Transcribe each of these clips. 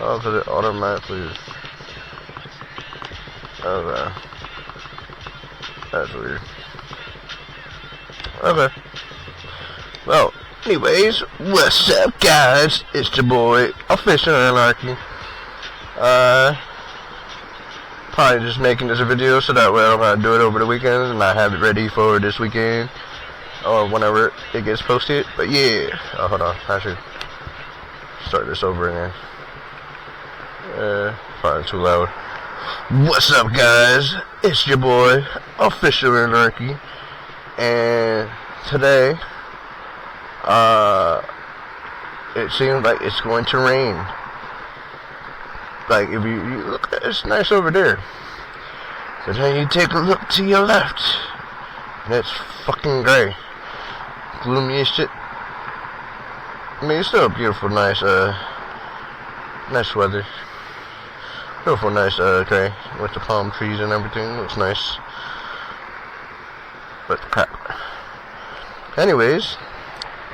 Oh, because it automatically. Okay. That's weird. Okay. Well, anyways, what's up, guys? It's your boy, Official Anarchy. Probably just making this a video so that way I don't gotta do it over the weekend and I have it ready for this weekend or whenever it gets posted. But yeah, oh, hold on, I should start this over again. Probably too loud. What's up, guys? It's your boy, Official Anarchy, and today, it seems like it's going to rain. Like, if you look, it's nice over there. But then you take a look to your left, and it's fucking gray. Gloomy as shit. I mean, it's still beautiful, nice weather. Beautiful, nice, gray, with the palm trees and everything. Looks nice. But crap. Anyways,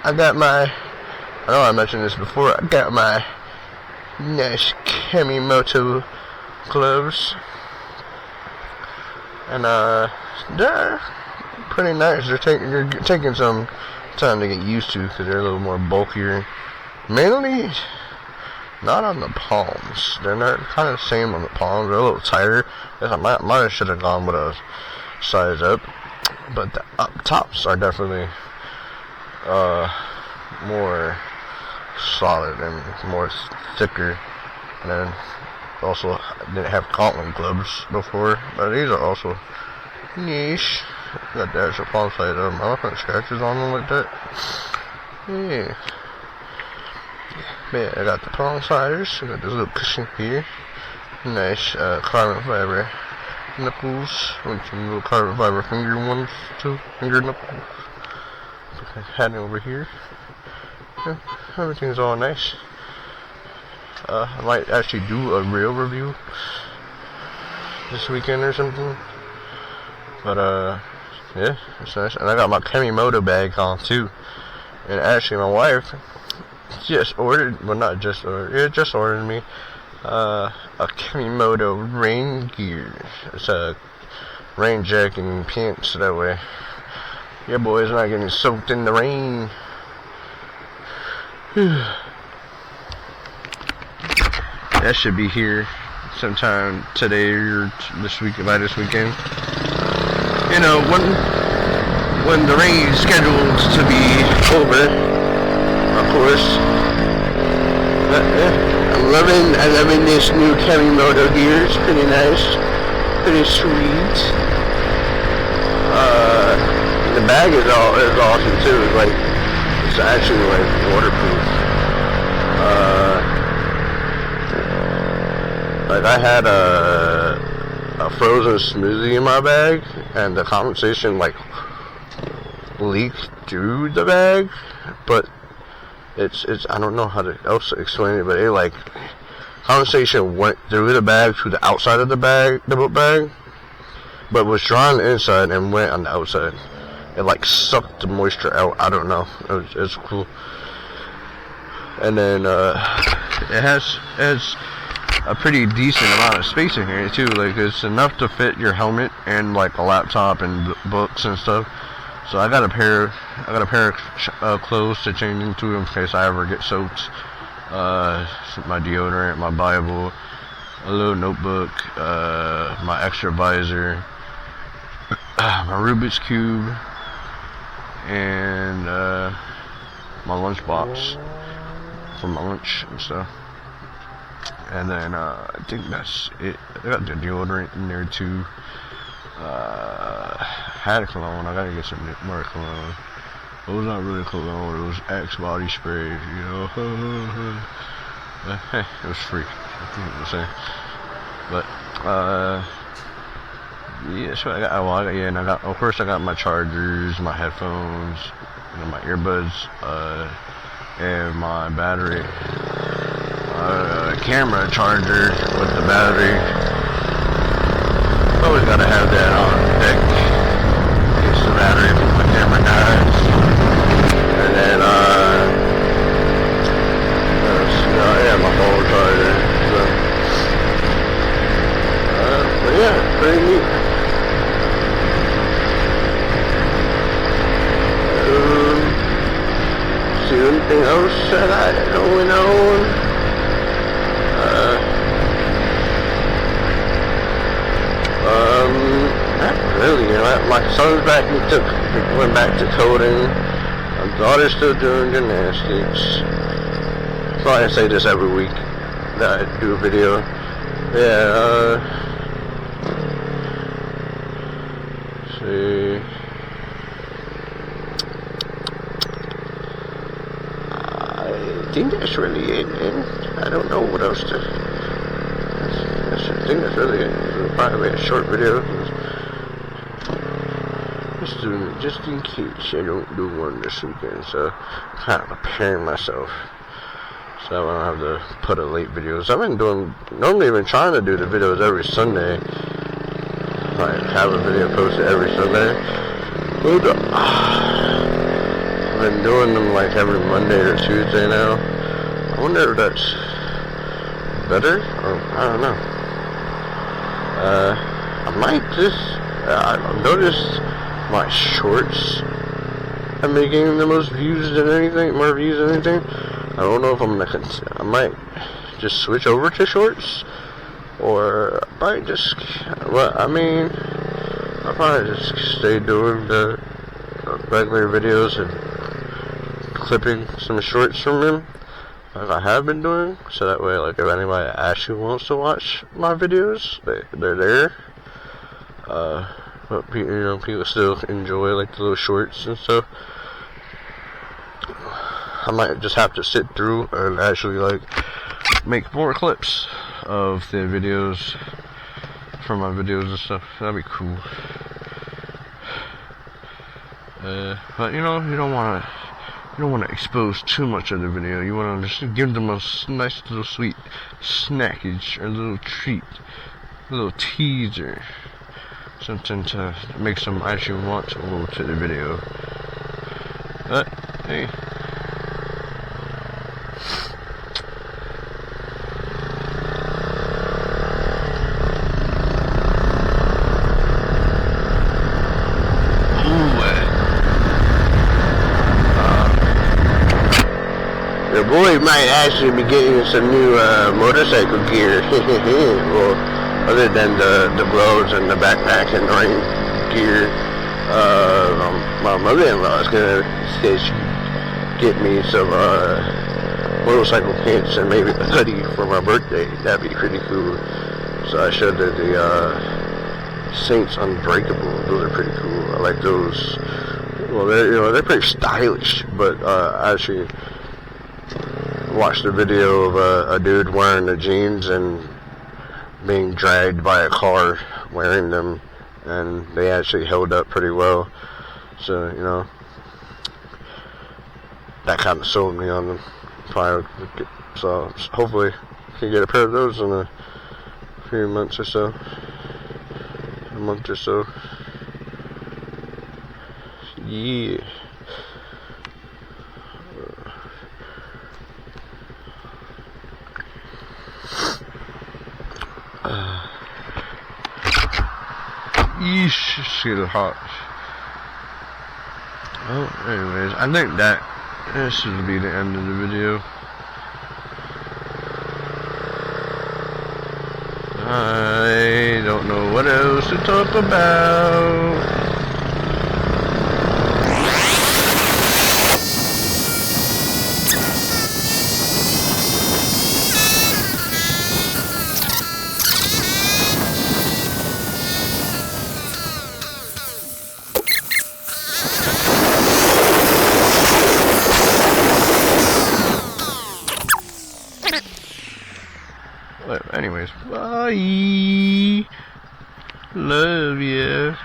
I know I mentioned this before, I got my nice Kamimoto gloves, and they're pretty nice. They're taking some time to get used to because they're a little more bulkier. Mainly not on the palms. They're not kind of the same on the palms. They're a little tighter. I might should have gone with a size up, but the up tops are definitely more solid and more thicker. And then also I didn't have cotton gloves before, but these are also niche. Got the extra palm size of them. I don't have scratches on them like that. Yeah. But yeah, I got the palm sliders. I got this little cushion here. Nice carbon fiber knuckles. With some little carbon fiber finger ones too. Finger knuckles. Had it over here. Yeah, everything's all nice. I might actually do a real review this weekend or something. But yeah, it's nice. And I got my Kamimoto bag on too. And actually my wife just ordered, well not just ordered, yeah, just ordered me a Kamimoto rain gear. It's a rain jacket and pants, so that way your boy's not getting soaked in the rain. That should be here sometime today or this week, by this weekend. You know, when the rain is scheduled to be over, of course. But I'm loving this new Kamimoto gear. It's pretty nice, pretty sweet. The bag is awesome too. It's actually like waterproof. Like I had a frozen smoothie in my bag, and the condensation like leaked through the bag, but it's I don't know how to else explain it, but it like condensation went through the bag to the outside of the book bag, but was dry on the inside and went on the outside. It like sucked the moisture out. I don't know. It's cool. And then it has a pretty decent amount of space in here too. Like it's enough to fit your helmet and like a laptop and books and stuff. So I got a pair of clothes to change into in case I ever get soaked. My deodorant, my Bible, a little notebook, my extra visor, my Rubik's Cube, and my lunchbox for my lunch and stuff. And then I think that's it. I got the deodorant in there too. Had a cologne. I gotta get some more cologne. It was not really cologne. It was Axe body spray. You know. But, hey, it was free. You know what I'm saying? But yeah. So I got. Well, and I got. Of course, I got my chargers, my headphones, my earbuds, and my battery. Camera charger with the battery. Always gotta have that on deck in case the battery for my camera dies. And then yeah, my phone charger. pretty neat. See anything else that I don't know? Not really. You know, my son's back. He went back to coding. My daughter's still doing gymnastics. Probably I say this every week that I do a video. Yeah. See. I think that's really it, man. I don't know what else to. I think that's really it. It'll probably be a short video. Just doing it just in case I don't do one this weekend. So, kind of preparing myself. So I don't have to put a late videos. Normally I've been trying to do the videos every Sunday. Like, have a video posted every Sunday. But, I've been doing them like every Monday or Tuesday now. I wonder if that's better, or I don't know. I might just, I've noticed my shorts have been getting the most views than anything, more views than anything. I don't know if I'm gonna, I might just switch over to shorts, or I might just, well, I mean, I'll probably just stay doing the regular videos and clipping some shorts from them, like I have been doing, so that way, like, if anybody actually wants to watch my videos, they're there. But you know, people still enjoy like the little shorts and stuff. I might just have to sit through and actually like make more clips of the videos from my videos and stuff. That'd be cool. But you know, you don't want to expose too much of the video. You want to just give them a nice little sweet snackage, or a little treat, a little teaser, something to make them actually want to go to the video. But hey. The boy might actually be getting some new motorcycle gear. Well, other than the gloves and the backpack and rain gear. My mother-in-law is gonna say she get me some motorcycle pants and maybe a hoodie for my birthday. That'd be pretty cool. So I showed her the Saints Unbreakable. Those are pretty cool. I like those. Well, they're pretty stylish, but I actually watched a video of a dude wearing the jeans and being dragged by a car wearing them, and they actually held up pretty well. So, you know, that kind of sold me on them. So hopefully I can get a pair of those in a few months or so. A month or so. Yeah. Yeesh, it's getting hot. Well, anyways, I think this should be the end of the video. I don't know what else to talk about. Anyways, bye. Love ya.